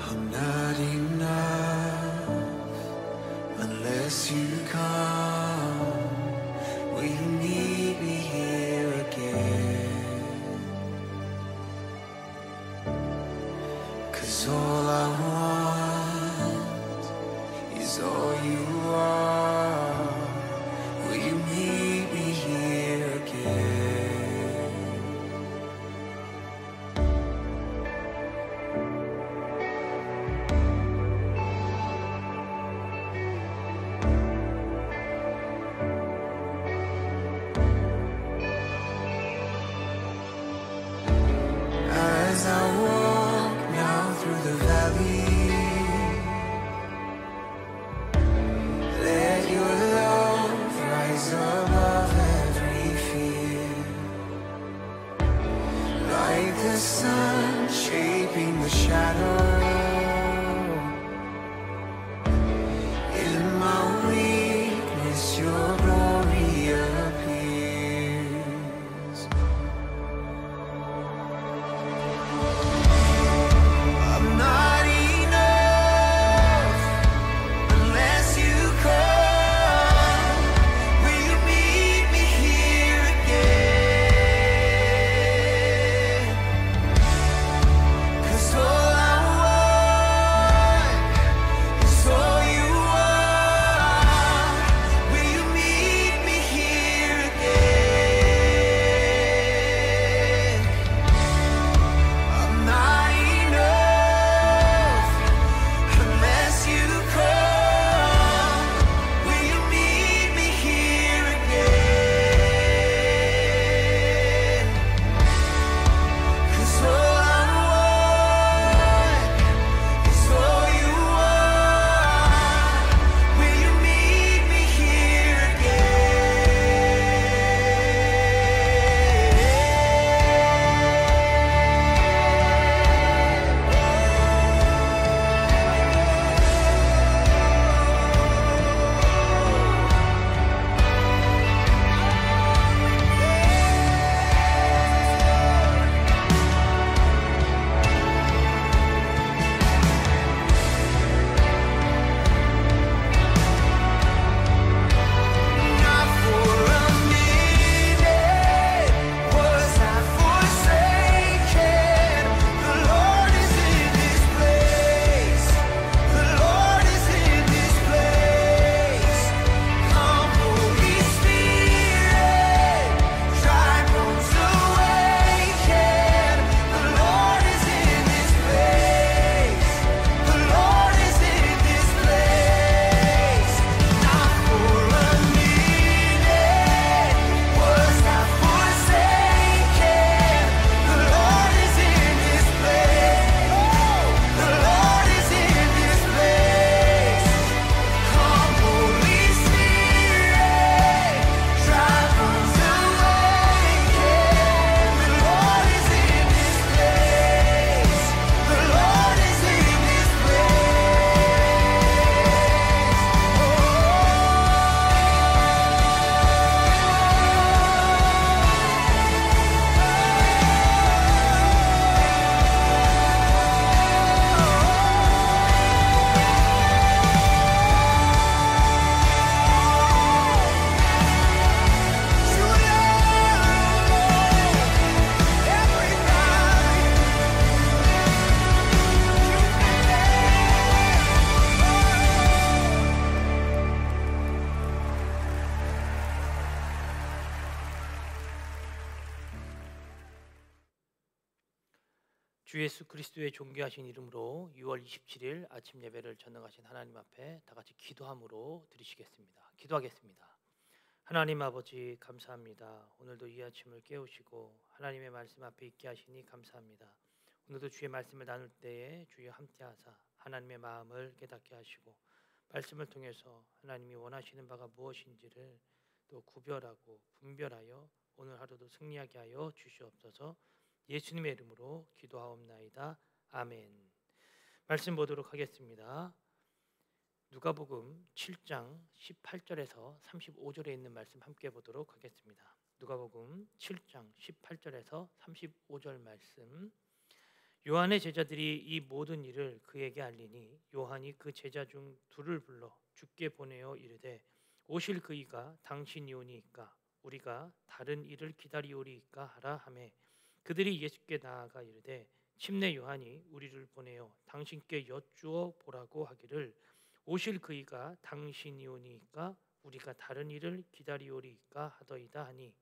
I'm not enough unless you come. Will you meet me here again? 'Cause all I want is all you are. Will you meet me here again? As I walk now through the valley, let your love rise above every fear. Like the sun shaping the shadow, in my weakness your glory appears. I'm not enough unless you come. Will you meet me here again? 'Cause all I want is all you are. Will you meet me here again? I'm not enough unless you come. Will you meet me here again? 'Cause all I want is all you are. Will you meet me here Not for a minute was I forsaken. The Lord is in this place. The Lord is in this place. Come, Holy Spirit, dry bones awaken. The Lord is in this place. The Lord is in this place. Not for a minute was I forsaken. The Lord is in this place. The Lord is in this place. Come, Holy Spirit, dry bones awaken. The Lord is in this place. The Lord is in this 주 예수 그리스도의 존귀하신 이름으로 6월 27일 아침 예배를 전능하신 하나님 앞에 다 같이 기도함으로 드리시겠습니다. 기도하겠습니다. 하나님 아버지 감사합니다. 오늘도 이 아침을 깨우시고 하나님의 말씀 앞에 있게 하시니 감사합니다. 오늘도 주의 말씀을 나눌 때에 주여 함께하사 하나님의 마음을 깨닫게 하시고 말씀을 통해서 하나님이 원하시는 바가 무엇인지를 또 구별하고 분별하여 오늘 하루도 승리하게 하여 주시옵소서. 예수님의 이름으로 기도하옵나이다. 아멘. 말씀 보도록 하겠습니다. 누가복음 7장 18절에서 35절에 있는 말씀 함께 보도록 하겠습니다. 누가복음 7장 18절에서 35절 말씀 요한의 제자들이 이 모든 일을 그에게 알리니 요한이 그 제자 중 둘을 불러 주께 보내어 이르되 오실 그이가 당신이오니이까 우리가 다른 일을 기다리오리이까 하라 하매 그들이 예수께 나아가 이르되 침례 요한이 우리를 보내어 당신께 여쭈어 보라고 하기를 오실 그이가 당신이오니이까 우리가 다른 일을 기다리오리이까 하더이다 하니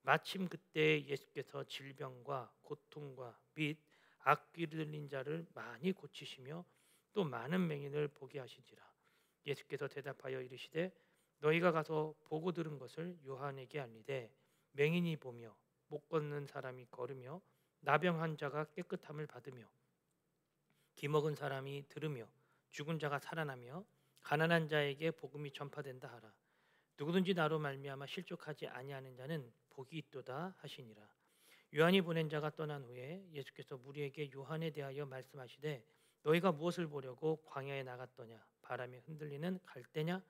마침 그때 예수께서 질병과 고통과 및 악귀 들린 자를 많이 고치시며 또 많은 맹인을 보게 하신지라. 예수께서 대답하여 이르시되 너희가 가서 보고 들은 것을 요한에게 알리되 맹인이 보며 못 걷는 사람이 걸으며 나병한 자가 깨끗함을 받으며 기먹은 사람이 들으며 죽은 자가 살아나며 가난한 자에게 복음이 전파된다 하라. 누구든지 나로 말미암아 실족하지 아니하는 자는 복이 있도다 하시니라. 요한이 보낸 자가 떠난 후에 예수께서 무리에게 요한에 대하여 말씀하시되 너희가 무엇을 보려고 광야에 나갔더냐? 바람에 흔들리는 갈대냐?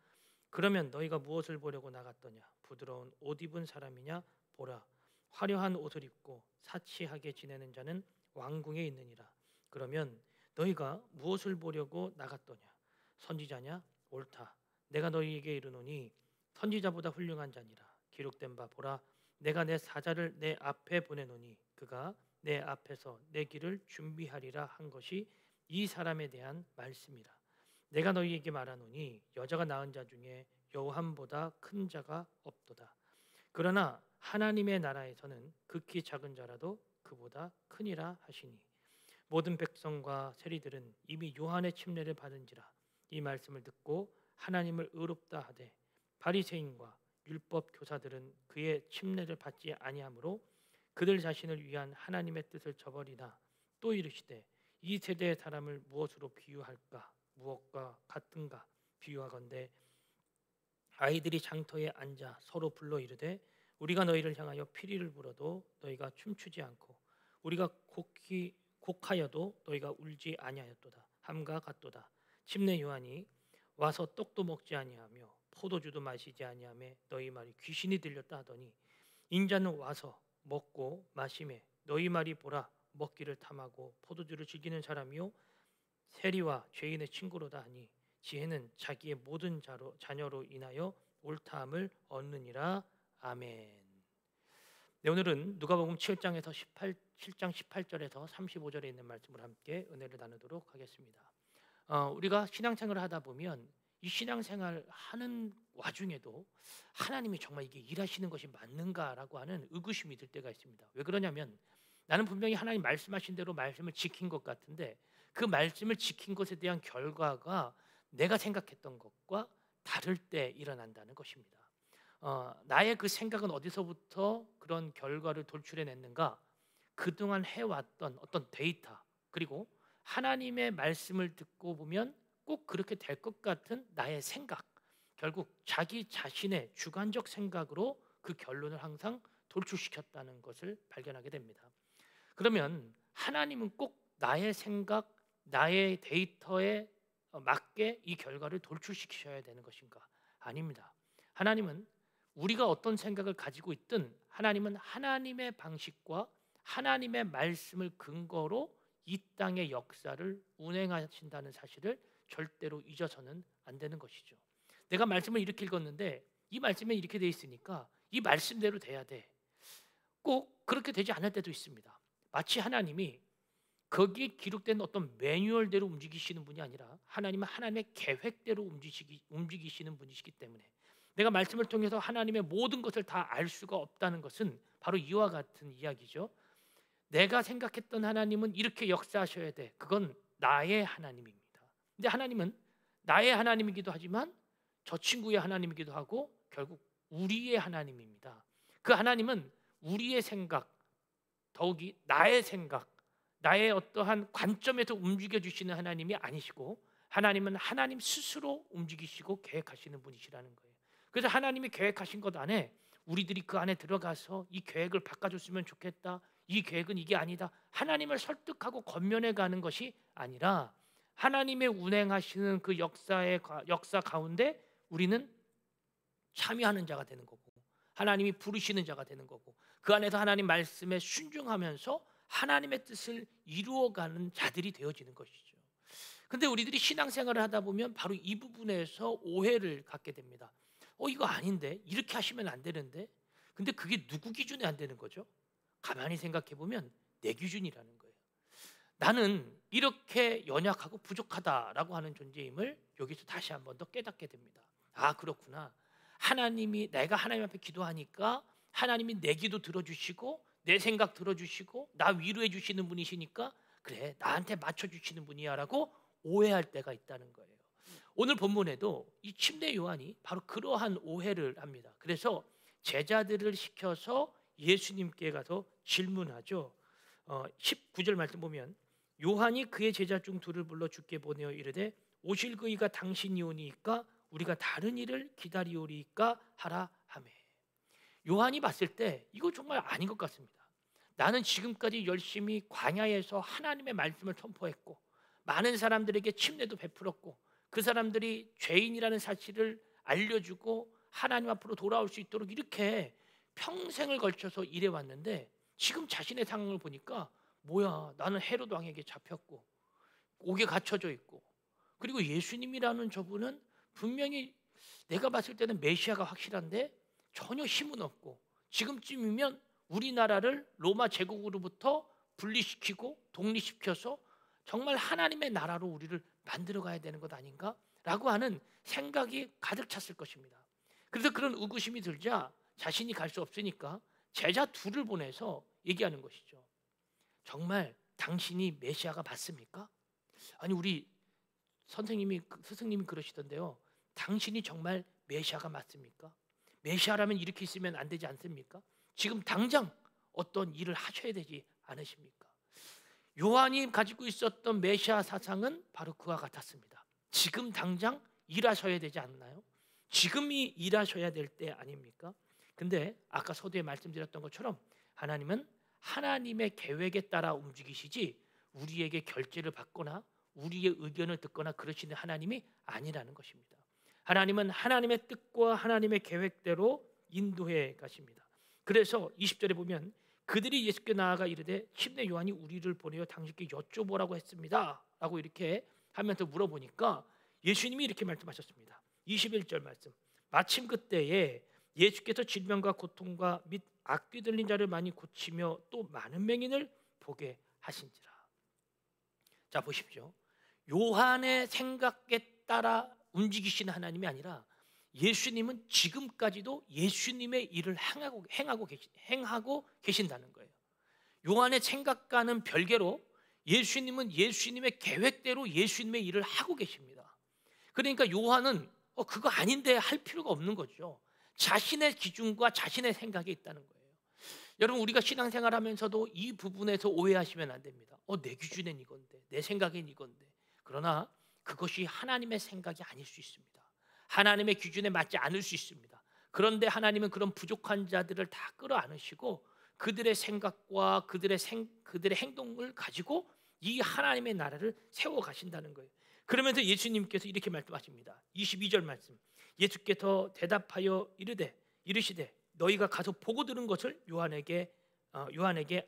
그러면 너희가 무엇을 보려고 나갔더냐? 부드러운 옷 입은 사람이냐? 보라, 화려한 옷을 입고 사치하게 지내는 자는 왕궁에 있느니라. 그러면 너희가 무엇을 보려고 나갔더냐? 선지자냐? 옳다. 내가 너희에게 이르노니 선지자보다 훌륭한 자니라. 기록된 바 보라, 내가 내 사자를 내 앞에 보내노니 그가 내 앞에서 내 길을 준비하리라 한 것이 이 사람에 대한 말씀이라. 내가 너희에게 말하노니 여자가 낳은 자 중에 요한보다 큰 자가 없도다. 그러나 하나님의 나라에서는 극히 작은 자라도 그보다 크니라 하시니 모든 백성과 세리들은 이미 요한의 침례를 받은지라. 이 말씀을 듣고 하나님을 의롭다 하되 바리새인과 율법 교사들은 그의 침례를 받지 아니하므로 그들 자신을 위한 하나님의 뜻을 저버리나 또 이르시되 이 세대의 사람을 무엇으로 비유할까? 무엇과 같은가? 비유하건대 아이들이 장터에 앉아 서로 불러 이르되 우리가 너희를 향하여 피리를 불어도 너희가 춤추지 않고 우리가 곡하여도 너희가 울지 아니하였도다 함과 같도다. 침례 요한이 와서 떡도 먹지 아니하며 포도주도 마시지 아니하며 너희 말이 귀신이 들렸다 하더니 인자는 와서 먹고 마시매 너희 말이 보라 먹기를 탐하고 포도주를 즐기는 사람이요 세리와 죄인의 친구로다 하니 지혜는 자기의 모든 자녀로 인하여 옳다함을 얻느니라. 아멘. 네, 오늘은 누가복음 7장에서 7장 18절에서 35절에 있는 말씀을 함께 은혜를 나누도록 하겠습니다. 우리가 신앙생활을 하다 보면 이 신앙생활 하는 와중에도 하나님이 정말 이게 일하시는 것이 맞는가라고 하는 의구심이 들 때가 있습니다. 왜 그러냐면 나는 분명히 하나님 말씀하신 대로 말씀을 지킨 것 같은데 그 말씀을 지킨 것에 대한 결과가 내가 생각했던 것과 다를 때 일어난다는 것입니다. 나의 그 생각은 어디서부터 그런 결과를 돌출해냈는가? 그동안 해왔던 어떤 데이터 그리고 하나님의 말씀을 듣고 보면 꼭 그렇게 될 것 같은 나의 생각, 결국 자기 자신의 주관적 생각으로 그 결론을 항상 돌출시켰다는 것을 발견하게 됩니다. 그러면 하나님은 꼭 나의 생각, 나의 데이터에 맞게 이 결과를 돌출시키셔야 되는 것인가? 아닙니다. 하나님은 우리가 어떤 생각을 가지고 있든 하나님은 하나님의 방식과 하나님의 말씀을 근거로 이 땅의 역사를 운행하신다는 사실을 절대로 잊어서는 안 되는 것이죠. 내가 말씀을 이렇게 읽었는데 이 말씀에 이렇게 돼 있으니까 이 말씀대로 돼야 돼. 꼭 그렇게 되지 않을 때도 있습니다. 마치 하나님이 거기에 기록된 어떤 매뉴얼대로 움직이시는 분이 아니라 하나님은 하나님의 계획대로 움직이시는 분이시기 때문에 내가 말씀을 통해서 하나님의 모든 것을 다 알 수가 없다는 것은 바로 이와 같은 이야기죠. 내가 생각했던 하나님은 이렇게 역사하셔야 돼. 그건 나의 하나님입니다. 근데 하나님은 나의 하나님이기도 하지만 저 친구의 하나님이기도 하고 결국 우리의 하나님입니다. 그 하나님은 우리의 생각, 더욱이 나의 생각, 나의 어떠한 관점에서 움직여 주시는 하나님이 아니시고 하나님은 하나님 스스로 움직이시고 계획하시는 분이시라는 거예요. 그래서 하나님이 계획하신 것 안에 우리들이 그 안에 들어가서 이 계획을 바꿔줬으면 좋겠다, 이 계획은 이게 아니다, 하나님을 설득하고 권면해 가는 것이 아니라 하나님의 운행하시는 그 역사 가운데 우리는 참여하는 자가 되는 거고 하나님이 부르시는 자가 되는 거고 그 안에서 하나님 말씀에 순종하면서 하나님의 뜻을 이루어가는 자들이 되어지는 것이죠. 근데 우리들이 신앙생활을 하다 보면 바로 이 부분에서 오해를 갖게 됩니다. 이거 아닌데, 이렇게 하시면 안 되는데. 근데 그게 누구 기준에 안 되는 거죠? 가만히 생각해 보면 내 기준이라는 거예요. 나는 이렇게 연약하고 부족하다라고 하는 존재임을 여기서 다시 한 번 더 깨닫게 됩니다. 아, 그렇구나. 하나님이, 내가 하나님 앞에 기도하니까 하나님이 내 기도 들어주시고 내 생각 들어주시고 나 위로해 주시는 분이시니까 그래, 나한테 맞춰주시는 분이야 라고 오해할 때가 있다는 거예요. 오늘 본문에도 이 침례 요한이 바로 그러한 오해를 합니다. 그래서 제자들을 시켜서 예수님께 가서 질문하죠. 19절 말씀 보면 요한이 그의 제자 중 둘을 불러 주께 보내어 이르되 오실 그이가 당신이오니이까 우리가 다른 일을 기다리오리이까 하라 하매. 요한이 봤을 때 이거 정말 아닌 것 같습니다. 나는 지금까지 열심히 광야에서 하나님의 말씀을 선포했고 많은 사람들에게 침례도 베풀었고 그 사람들이 죄인이라는 사실을 알려주고 하나님 앞으로 돌아올 수 있도록 이렇게 평생을 걸쳐서 일해왔는데 지금 자신의 상황을 보니까 뭐야, 나는 헤롯 왕에게 잡혔고 옥에 갇혀져 있고 그리고 예수님이라는 저분은 분명히 내가 봤을 때는 메시아가 확실한데 전혀 힘은 없고 지금쯤이면 우리나라를 로마 제국으로부터 분리시키고 독립시켜서 정말 하나님의 나라로 우리를 만들어 가야 되는 것 아닌가? 라고 하는 생각이 가득 찼을 것입니다. 그래서 그런 의구심이 들자 자신이 갈 수 없으니까 제자 둘을 보내서 얘기하는 것이죠. 정말 당신이 메시아가 맞습니까? 아니, 우리 스승님이 그러시던데요. 당신이 정말 메시아가 맞습니까? 메시아라면 이렇게 있으면 안 되지 않습니까? 지금 당장 어떤 일을 하셔야 되지 않으십니까? 요한이 가지고 있었던 메시아 사상은 바로 그와 같았습니다. 지금 당장 일하셔야 되지 않나요? 지금이 일하셔야 될 때 아닙니까? 근데 아까 서두에 말씀드렸던 것처럼 하나님은 하나님의 계획에 따라 움직이시지 우리에게 결제를 받거나 우리의 의견을 듣거나 그러시는 하나님이 아니라는 것입니다. 하나님은 하나님의 뜻과 하나님의 계획대로 인도해 가십니다. 그래서 20절에 보면 그들이 예수께 나아가 이르되 침례 요한이 우리를 보내어 당신께 여쭤보라고 했습니다 라고 이렇게 하면서 물어보니까 예수님이 이렇게 말씀하셨습니다. 21절 말씀. 마침 그때에 예수께서 질병과 고통과 및 악귀 들린 자를 많이 고치며 또 많은 맹인을 보게 하신지라. 자, 보십시오. 요한의 생각에 따라 움직이시는 하나님이 아니라 예수님은 지금까지도 예수님의 일을 행하고 계신다는 거예요. 요한의 생각과는 별개로 예수님은 예수님의 계획대로 예수님의 일을 하고 계십니다. 그러니까 요한은 그거 아닌데 할 필요가 없는 거죠. 자신의 기준과 자신의 생각이 있다는 거예요. 여러분, 우리가 신앙생활하면서도 이 부분에서 오해하시면 안 됩니다. 내 기준엔 이건데, 내 생각엔 이건데. 그러나 그것이 하나님의 생각이 아닐 수 있습니다. 하나님의 기준에 맞지 않을 수 있습니다. 그런데 하나님은 그런 부족한 자들을 다 끌어안으시고 그들의 생각과 그들의 행동을 가지고 이 하나님의 나라를 세워 가신다는 거예요. 그러면서 예수님께서 이렇게 말씀하십니다. 22절 말씀. 예수께서 대답하여 이르시되 너희가 가서 보고 들은 것을 요한에게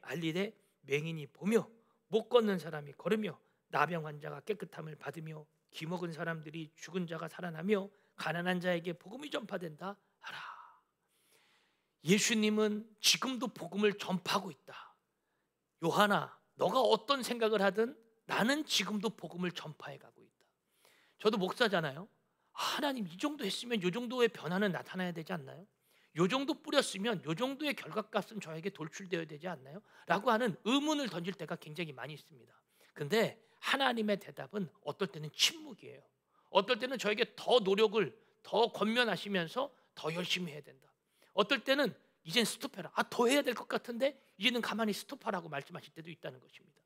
알리되 맹인이 보며 못 걷는 사람이 걸으며 나병 환자가 깨끗함을 받으며 기먹은 사람들이 죽은 자가 살아나며 가난한 자에게 복음이 전파된다 하라. 예수님은 지금도 복음을 전파하고 있다. 요한아, 너가 어떤 생각을 하든 나는 지금도 복음을 전파해 가고 있다. 저도 목사잖아요. 하나님, 이 정도 했으면 이 정도의 변화는 나타나야 되지 않나요? 이 정도 뿌렸으면 이 정도의 결과값은 저에게 돌출되어야 되지 않나요? 라고 하는 의문을 던질 때가 굉장히 많이 있습니다. 근데 하나님의 대답은 어떨 때는 침묵이에요. 어떨 때는 저에게 더 노력을 더 권면하시면서 더 열심히 해야 된다. 어떨 때는 이젠 스톱해라. 더 해야 될 것 같은데 이제는 가만히 스톱하라고 말씀하실 때도 있다는 것입니다.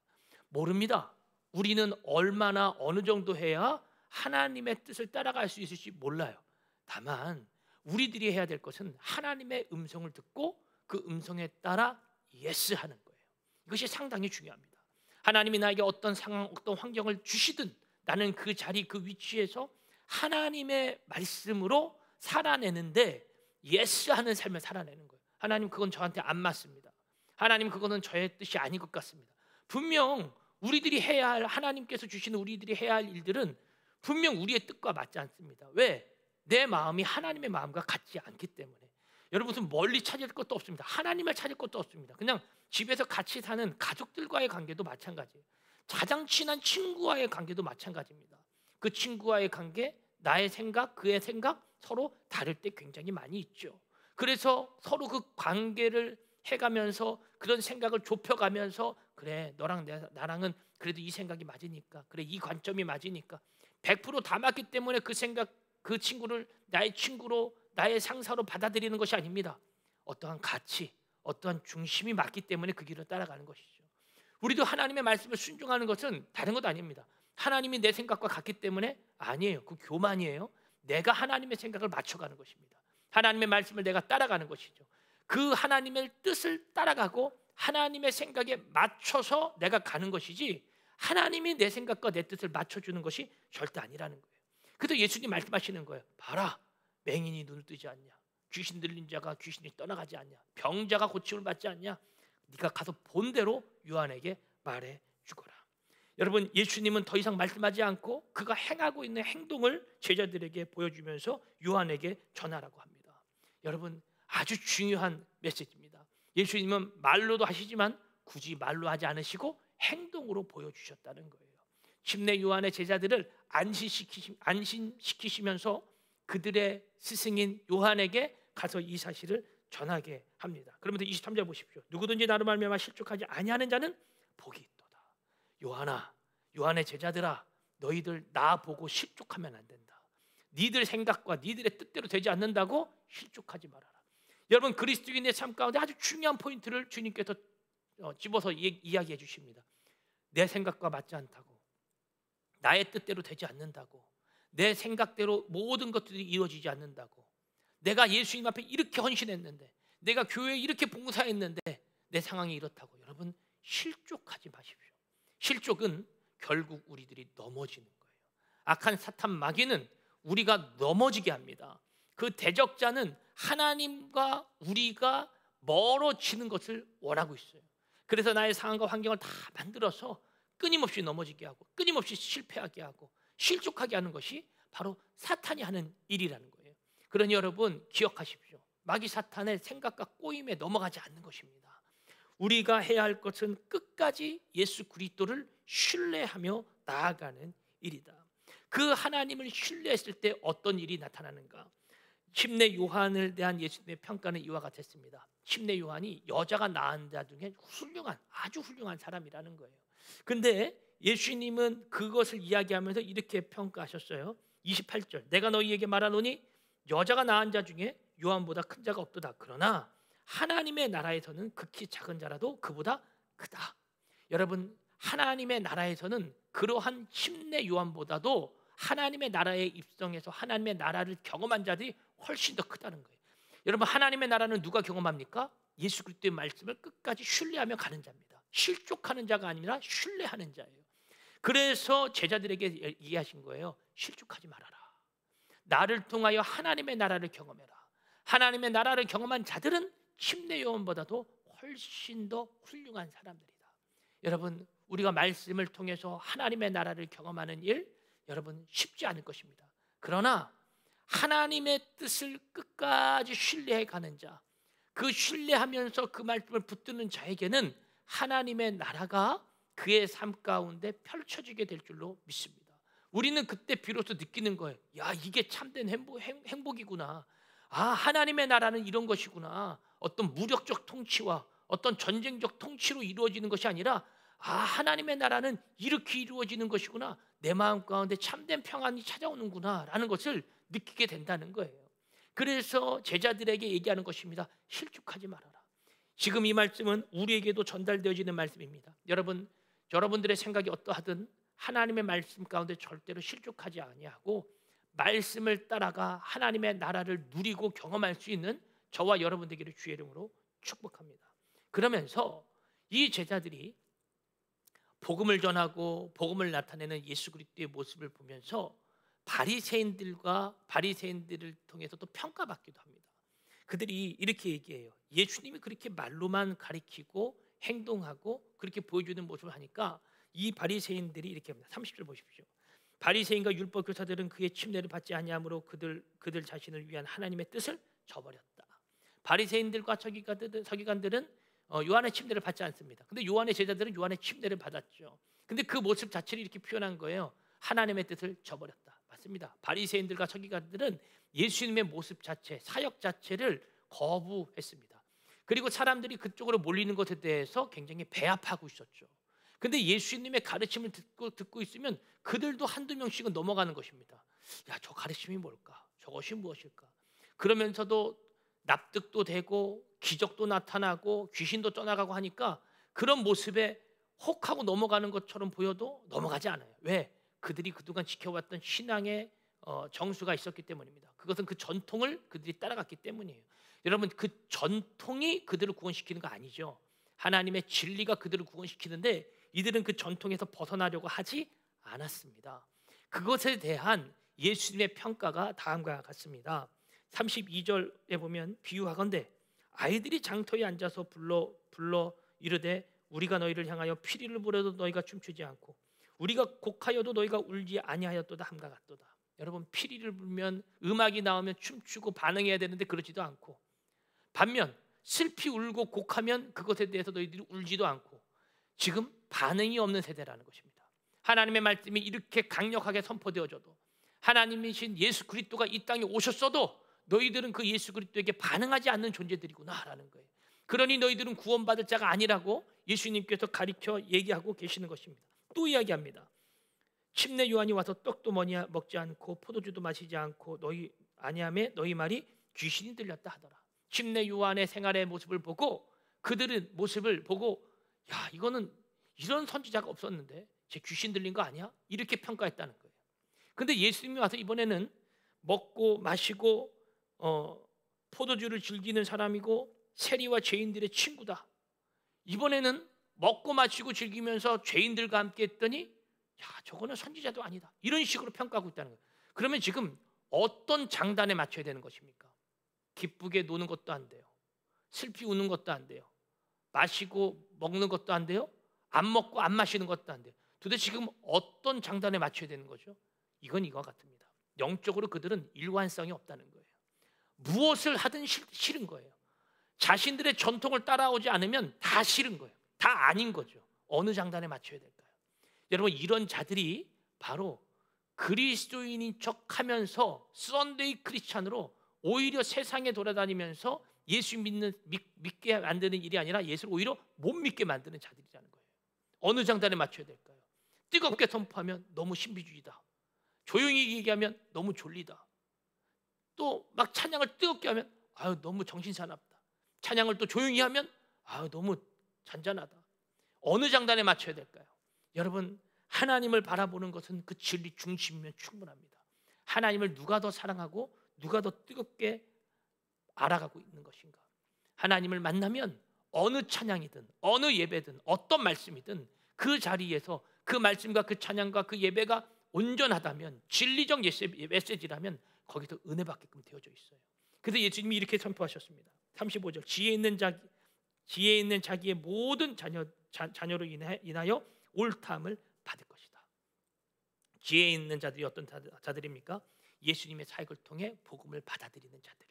모릅니다. 우리는 얼마나 어느 정도 해야 하나님의 뜻을 따라갈 수 있을지 몰라요. 다만 우리들이 해야 될 것은 하나님의 음성을 듣고 그 음성에 따라 예스 하는 거예요. 이것이 상당히 중요합니다. 하나님이 나에게 어떤 상황, 어떤 환경을 주시든 나는 그 자리, 그 위치에서 하나님의 말씀으로 살아내는데 예스 하는 삶을 살아내는 거예요. 하나님, 그건 저한테 안 맞습니다. 하나님 그거는 저의 뜻이 아닌 것 같습니다. 분명 우리들이 해야 할, 하나님께서 주시는 우리들이 해야 할 일들은 분명 우리의 뜻과 맞지 않습니다. 왜? 내 마음이 하나님의 마음과 같지 않기 때문에. 여러분 무슨 멀리 찾을 것도 없습니다. 하나님을 찾을 것도 없습니다. 그냥 집에서 같이 사는 가족들과의 관계도 마찬가지예요. 가장 친한 친구와의 관계도 마찬가지입니다. 그 친구와의 관계, 나의 생각, 그의 생각 서로 다를 때 굉장히 많이 있죠. 그래서 서로 그 관계를 해가면서 그런 생각을 좁혀가면서 그래 너랑 나랑은 그래도 이 생각이 맞으니까, 그래 이 관점이 맞으니까 100%다 맞기 때문에 그 생각, 그 친구를 나의 친구로, 나의 상사로 받아들이는 것이 아닙니다. 어떠한 가치, 어떠한 중심이 맞기 때문에 그 길을 따라가는 것이죠. 우리도 하나님의 말씀을 순종하는 것은 다른 것 아닙니다. 하나님이 내 생각과 같기 때문에 아니에요. 그 교만이에요. 내가 하나님의 생각을 맞춰가는 것입니다. 하나님의 말씀을 내가 따라가는 것이죠. 그 하나님의 뜻을 따라가고 하나님의 생각에 맞춰서 내가 가는 것이지, 하나님이 내 생각과 내 뜻을 맞춰주는 것이 절대 아니라는 거예요. 그래서 예수님 말씀하시는 거예요. 봐라, 맹인이 눈을 뜨지 않냐, 귀신 들린 자가 귀신이 떠나가지 않냐, 병자가 고침을 받지 않냐. 네가 가서 본 대로 요한에게 말해 주거라. 여러분, 예수님은 더 이상 말씀하지 않고 그가 행하고 있는 행동을 제자들에게 보여주면서 요한에게 전하라고 합니다. 여러분, 아주 중요한 메시지입니다. 예수님은 말로도 하시지만 굳이 말로 하지 않으시고 행동으로 보여주셨다는 거예요. 침례 요한의 제자들을 안심시키시면서 그들의 스승인 요한에게 가서 이 사실을 전하게 합니다. 그러면서 23절 보십시오. 누구든지 나로 말미암아 실족하지 아니하는 자는 복이 있도다. 요한아, 요한의 제자들아, 너희들 나 보고 실족하면 안 된다. 니들 생각과 니들의 뜻대로 되지 않는다고 실족하지 말아라. 여러분, 그리스도인의 삶 가운데 아주 중요한 포인트를 주님께서 집어서 이야기해 주십니다. 내 생각과 맞지 않다고, 나의 뜻대로 되지 않는다고, 내 생각대로 모든 것들이 이루어지지 않는다고, 내가 예수님 앞에 이렇게 헌신했는데, 내가 교회에 이렇게 봉사했는데 내 상황이 이렇다고, 여러분 실족하지 마십시오. 실족은 결국 우리들이 넘어지는 거예요. 악한 사탄 마귀는 우리가 넘어지게 합니다. 그 대적자는 하나님과 우리가 멀어지는 것을 원하고 있어요. 그래서 나의 상황과 환경을 다 만들어서 끊임없이 넘어지게 하고 끊임없이 실패하게 하고 실족하게 하는 것이 바로 사탄이 하는 일이라는 거예요. 그러니 여러분 기억하십시오. 마귀 사탄의 생각과 꼬임에 넘어가지 않는 것입니다. 우리가 해야 할 것은 끝까지 예수 그리스도를 신뢰하며 나아가는 일이다. 그 하나님을 신뢰했을 때 어떤 일이 나타나는가? 침례 요한을 대한 예수님의 평가는 이와 같았습니다. 침례 요한이 여자가 낳은 자 중에 훌륭한, 아주 훌륭한 사람이라는 거예요. 근데 예수님은 그것을 이야기하면서 이렇게 평가하셨어요. 28절, 내가 너희에게 말하노니 여자가 낳은 자 중에 요한보다 큰 자가 없도다. 그러나 하나님의 나라에서는 극히 작은 자라도 그보다 크다. 여러분, 하나님의 나라에서는 그러한 침례 요한보다도 하나님의 나라에 입성해서 하나님의 나라를 경험한 자들이 훨씬 더 크다는 거예요. 여러분, 하나님의 나라는 누가 경험합니까? 예수 그리스도의 말씀을 끝까지 신뢰하며 가는 자입니다. 실족하는 자가 아니라 신뢰하는 자예요. 그래서 제자들에게 이해하신 거예요. 실족하지 말아라. 나를 통하여 하나님의 나라를 경험해라. 하나님의 나라를 경험한 자들은 침례 요한보다도 훨씬 더 훌륭한 사람들이다. 여러분, 우리가 말씀을 통해서 하나님의 나라를 경험하는 일, 여러분 쉽지 않을 것입니다. 그러나 하나님의 뜻을 끝까지 신뢰해 가는 자, 그 신뢰하면서 그 말씀을 붙드는 자에게는 하나님의 나라가 그의 삶 가운데 펼쳐지게 될 줄로 믿습니다. 우리는 그때 비로소 느끼는 거예요. 야, 이게 참된 행복이구나. 아, 하나님의 나라는 이런 것이구나. 어떤 무력적 통치와 어떤 전쟁적 통치로 이루어지는 것이 아니라, 아, 하나님의 나라는 이렇게 이루어지는 것이구나. 내 마음 가운데 참된 평안이 찾아오는구나 라는 것을 느끼게 된다는 거예요. 그래서 제자들에게 얘기하는 것입니다. 실족하지 말아라. 지금 이 말씀은 우리에게도 전달되어지는 말씀입니다. 여러분들의 생각이 어떠하든 하나님의 말씀 가운데 절대로 실족하지 아니하고 말씀을 따라가 하나님의 나라를 누리고 경험할 수 있는 저와 여러분 되기를 주의 이름으로 축복합니다. 그러면서 이 제자들이 복음을 전하고 복음을 나타내는 예수 그리스도의 모습을 보면서 바리새인들을 통해서 또 평가받기도 합니다. 그들이 이렇게 얘기해요. 예수님이 그렇게 말로만 가리키고 행동하고 그렇게 보여주는 모습을 하니까 이 바리새인들이 이렇게 합니다. 30절 보십시오. 바리새인과 율법 교사들은 그의 침례를 받지 아니하므로 그들 자신을 위한 하나님의 뜻을 저버렸다. 바리새인들과 서기관들은 요한의 침례를 받지 않습니다. 근데 요한의 제자들은 요한의 침례를 받았죠. 근데 그 모습 자체를 이렇게 표현한 거예요. 하나님의 뜻을 저버렸다. 맞습니다. 바리새인들과 서기관들은 예수님의 모습 자체, 사역 자체를 거부했습니다. 그리고 사람들이 그쪽으로 몰리는 것에 대해서 굉장히 배합하고 있었죠. 근데 예수님의 가르침을 듣고 있으면 그들도 한두 명씩은 넘어가는 것입니다. 야, 저 가르침이 뭘까? 저것이 무엇일까? 그러면서도 납득도 되고 기적도 나타나고 귀신도 떠나가고 하니까 그런 모습에 혹하고 넘어가는 것처럼 보여도 넘어가지 않아요. 왜? 그들이 그동안 지켜왔던 신앙의 정수가 있었기 때문입니다. 그것은 그 전통을 그들이 따라갔기 때문이에요. 여러분, 그 전통이 그들을 구원시키는 거 아니죠. 하나님의 진리가 그들을 구원시키는데 이들은 그 전통에서 벗어나려고 하지 않았습니다. 그것에 대한 예수님의 평가가 다음과 같습니다. 32절에 보면 비유하건대 아이들이 장터에 앉아서 불러 이르되 우리가 너희를 향하여 피리를 부려도 너희가 춤추지 않고 우리가 곡하여도 너희가 울지 아니하였도다 함과 같도다. 여러분, 피리를 불면 음악이 나오면 춤추고 반응해야 되는데 그러지도 않고, 반면 슬피 울고 곡하면 그것에 대해서 너희들이 울지도 않고 지금 반응이 없는 세대라는 것입니다. 하나님의 말씀이 이렇게 강력하게 선포되어져도 하나님이신 예수 그리스도가 이 땅에 오셨어도 너희들은 그 예수 그리스도에게 반응하지 않는 존재들이구나라는 거예요. 그러니 너희들은 구원받을 자가 아니라고 예수님께서 가르쳐 얘기하고 계시는 것입니다. 또 이야기합니다. 침례 요한이 와서 떡도 먹지 않고 포도주도 마시지 않고 너희 아니함에 너희 말이 귀신이 들렸다 하더라. 침례 요한의 생활의 모습을 보고 그들은 모습을 보고 야, 이거는 이런 선지자가 없었는데 제 귀신 들린 거 아니야? 이렇게 평가했다는 거예요. 근데 예수님이 와서 이번에는 먹고 마시고 포도주를 즐기는 사람이고 세리와 죄인들의 친구다. 이번에는 먹고 마시고 즐기면서 죄인들과 함께 했더니 야, 저거는 선지자도 아니다. 이런 식으로 평가하고 있다는 거예요. 그러면 지금 어떤 장단에 맞춰야 되는 것입니까? 기쁘게 노는 것도 안 돼요. 슬피 우는 것도 안 돼요. 마시고 먹는 것도 안 돼요. 안 먹고 안 마시는 것도 안 돼요. 도대체 지금 어떤 장단에 맞춰야 되는 거죠? 이건 이와 같습니다. 영적으로 그들은 일관성이 없다는 거예요. 무엇을 하든 싫은 거예요. 자신들의 전통을 따라오지 않으면 다 싫은 거예요. 다 아닌 거죠. 어느 장단에 맞춰야 될까요? 여러분, 이런 자들이 바로 그리스도인인 척하면서 썬데이 크리스찬으로 오히려 세상에 돌아다니면서 예수 믿게 만드는 일이 아니라 예수를 오히려 못 믿게 만드는 자들이라는 거예요. 어느 장단에 맞춰야 될까요? 뜨겁게 선포하면 너무 신비주의다. 조용히 얘기하면 너무 졸리다. 또 막 찬양을 뜨겁게 하면 아유 너무 정신사납다. 찬양을 또 조용히 하면 아유 너무 잔잔하다. 어느 장단에 맞춰야 될까요? 여러분, 하나님을 바라보는 것은 그 진리 중심이면 충분합니다. 하나님을 누가 더 사랑하고 누가 더 뜨겁게 알아가고 있는 것인가? 하나님을 만나면 어느 찬양이든 어느 예배든 어떤 말씀이든 그 자리에서 그 말씀과 그 찬양과 그 예배가 온전하다면, 진리적 메시지라면 거기서 은혜 받게끔 되어져 있어요. 그래서 예수님이 이렇게 선포하셨습니다. 35절 지혜 있는 자기의 모든 자녀로 인하여 옳다함을 받을 것이다. 지혜 있는 자들이 어떤 자들입니까? 예수님의 사역을 통해 복음을 받아들이는 자들.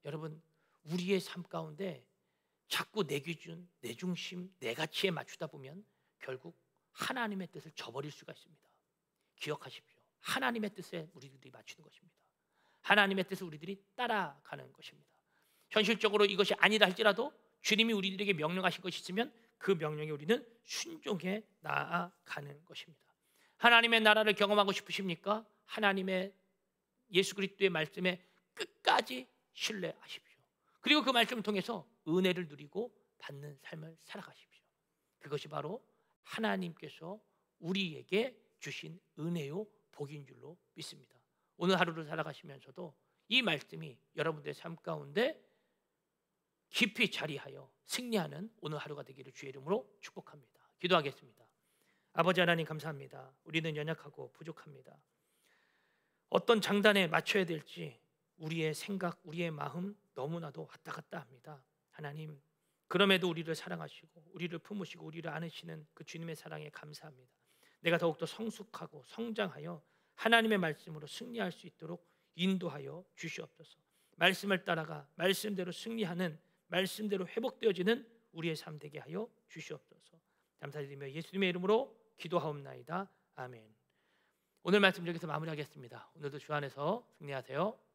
여러분, 우리의 삶 가운데 자꾸 내 기준, 내 중심, 내 가치에 맞추다 보면 결국 하나님의 뜻을 저버릴 수가 있습니다. 기억하십시오. 하나님의 뜻에 우리들이 맞추는 것입니다. 하나님의 뜻을 우리들이 따라가는 것입니다. 현실적으로 이것이 아니다 할지라도 주님이 우리들에게 명령하신 것이 있으면 그 명령에 우리는 순종해 나아가는 것입니다. 하나님의 나라를 경험하고 싶으십니까? 하나님의 예수 그리스도의 말씀에 끝까지 신뢰하십시오. 그리고 그 말씀을 통해서 은혜를 누리고 받는 삶을 살아가십시오. 그것이 바로 하나님께서 우리에게 주신 은혜요 복인 줄로 믿습니다. 오늘 하루를 살아가시면서도 이 말씀이 여러분들의 삶 가운데 깊이 자리하여 승리하는 오늘 하루가 되기를 주의 이름으로 축복합니다. 기도하겠습니다. 아버지 하나님, 감사합니다. 우리는 연약하고 부족합니다. 어떤 장단에 맞춰야 될지 우리의 생각, 우리의 마음 너무나도 왔다 갔다 합니다. 하나님, 그럼에도 우리를 사랑하시고 우리를 품으시고 우리를 안으시는 그 주님의 사랑에 감사합니다. 내가 더욱더 성숙하고 성장하여 하나님의 말씀으로 승리할 수 있도록 인도하여 주시옵소서. 말씀을 따라가 말씀대로 승리하는, 말씀대로 회복되어지는 우리의 삶 되게 하여 주시옵소서. 감사드리며 예수님의 이름으로 기도하옵나이다. 아멘. 오늘 말씀 여기서 마무리하겠습니다. 오늘도 주 안에서 승리하세요.